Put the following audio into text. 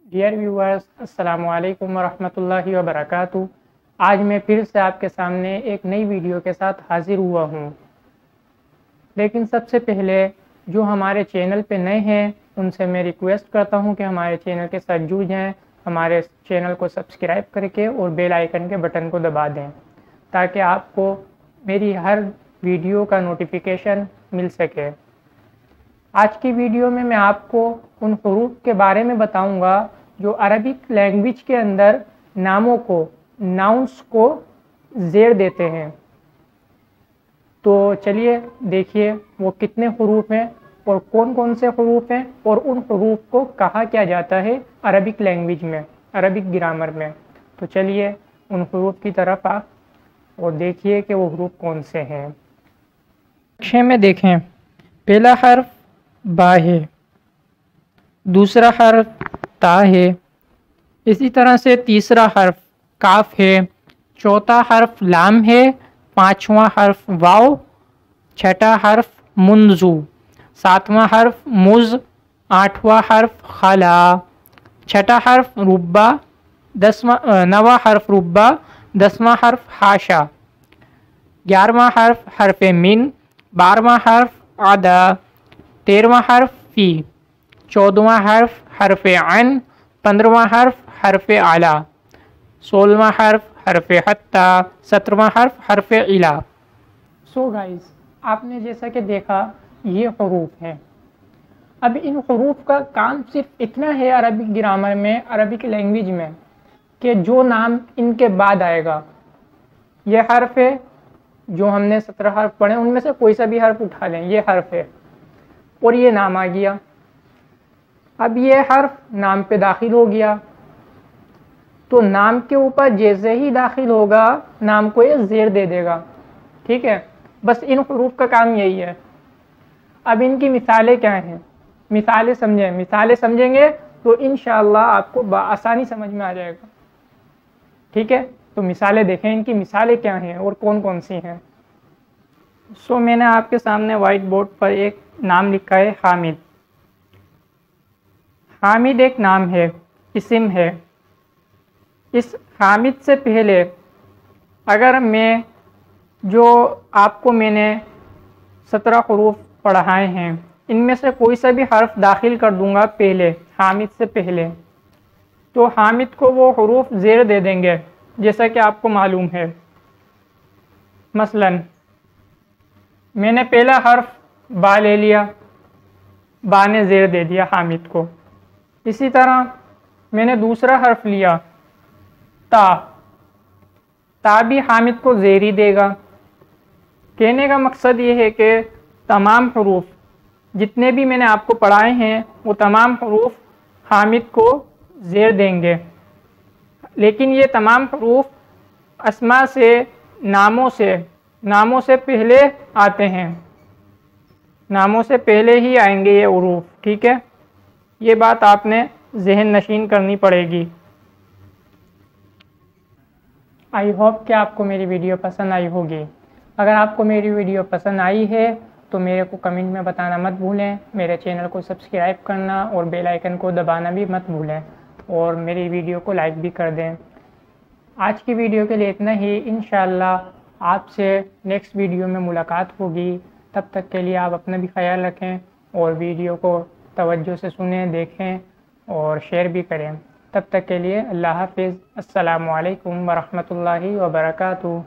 Dear viewers, अस्सलामु अलैकुम वरहमतुल्लाहि वबरकातुहू। आज मैं फिर से आपके सामने एक नई वीडियो के साथ हाजिर हुआ हूँ। लेकिन सबसे पहले जो हमारे चैनल पे नए हैं उनसे मैं रिक्वेस्ट करता हूँ कि हमारे चैनल के साथ जुड़ जाएं, हमारे चैनल को सब्सक्राइब करके और बेल आइकन के बटन को दबा दें ताकि आपको मेरी हर वीडियो का नोटिफिकेशन मिल सके। आज की वीडियो में मैं आपको उन हरूफ के बारे में बताऊंगा जो अरबिक लैंग्वेज के अंदर नामों को, नाउन्स को ज़ेर देते हैं। तो चलिए देखिए वो कितने हरूफ हैं और कौन कौन से हरूफ हैं और उन हरूफ को कहा क्या जाता है अरबिक लैंग्वेज में, अरबिक ग्रामर में। तो चलिए उन हरूफ की तरफ आप और देखिए कि वो हरूफ कौन से हैं। नक्शे में देखें, पहला हर्फ बा है, दूसरा हर्फ ता है, इसी तरह से तीसरा हर्फ काफ है, चौथा हर्फ लाम है, पांचवा हर्फ वाव, छठा हर्फ मुंजू, सातवां हर्फ मुज, आठवां हर्फ खला, छठा हर्फ रुब्बा, नवा हर्फ रुब्बा, 10वां हर्फ हाशा, 11वां हर्फ हर्फ मिन, 12वां हर्फ आदा, 13वां हर्फ फी, 14वां हर्फ हर्फ अन, 15वां हर्फ हर्फ आला, 16वां हर्फ हर्फ हत्ता, 17वां हर्फ हर्फ इला। सो गाइस, आपने जैसा कि देखा ये हरूफ है। अब इन हरूफ का काम सिर्फ इतना है अरबिक ग्रामर में, अरबिक लैंग्वेज में, कि जो नाम इनके बाद आएगा, ये हर्फ है जो हमने 17 हर्फ पढ़े उनमें से कोई सा भी हर्फ उठा लें, ये हर्फ है और ये नाम आ गया। अब ये हर्फ नाम पे दाखिल हो गया तो नाम के ऊपर जैसे ही दाखिल होगा नाम को ये ज़ेर दे देगा। ठीक है, बस इन हरूफ का काम यही है। अब इनकी मिसालें क्या हैं, मिसालें समझें, मिसालें समझेंगे तो इंशाअल्लाह आपको आसानी समझ में आ जाएगा। ठीक है, तो मिसालें देखें, इनकी मिसालें क्या हैं और कौन कौन सी हैं। सो मैंने आपके सामने वाइट बोर्ड पर एक नाम लिखा है हामिद। हामिद एक नाम है, इस्म है। इस हामिद से पहले अगर मैं जो आपको मैंने 17 हरूफ पढ़ाए हैं इनमें से कोई सा भी हर्फ दाखिल कर दूंगा पहले, हामिद से पहले, तो हामिद को वो हरूफ ज़ेर दे देंगे जैसा कि आपको मालूम है। मसलन मैंने पहला हर्फ बा ले लिया, बा ने ज़ेर दे दिया हामिद को। इसी तरह मैंने दूसरा हर्फ लिया ता, ता भी हामिद को ज़ेर ही देगा। कहने का मकसद ये है कि तमाम हरूफ जितने भी मैंने आपको पढ़ाए हैं वो तमाम हरूफ हामिद को ज़ेर देंगे। लेकिन ये तमाम हरूफ अस्मा से, नामों से पहले आते हैं, नामों से पहले ही आएंगे ये हरूफ। ठीक है, ये बात आपने जहन नशीन करनी पड़ेगी। आई होप कि आपको मेरी वीडियो पसंद आई होगी। अगर आपको मेरी वीडियो पसंद आई है तो मेरे को कमेंट में बताना मत भूलें, मेरे चैनल को सब्सक्राइब करना और बेल आइकन को दबाना भी मत भूलें और मेरी वीडियो को लाइक भी कर दें। आज की वीडियो के लिए इतना ही। इंशाअल्लाह आपसे नेक्स्ट वीडियो में मुलाकात होगी। तब तक के लिए आप अपना भी ख्याल रखें और वीडियो को तवज्जो से सुनें, देखें और शेयर भी करें। तब तक के लिए अल्लाह हाफ़िज़। अस्सलामु अलैकुम वरहमतुल्लाहि वबरकातुहू।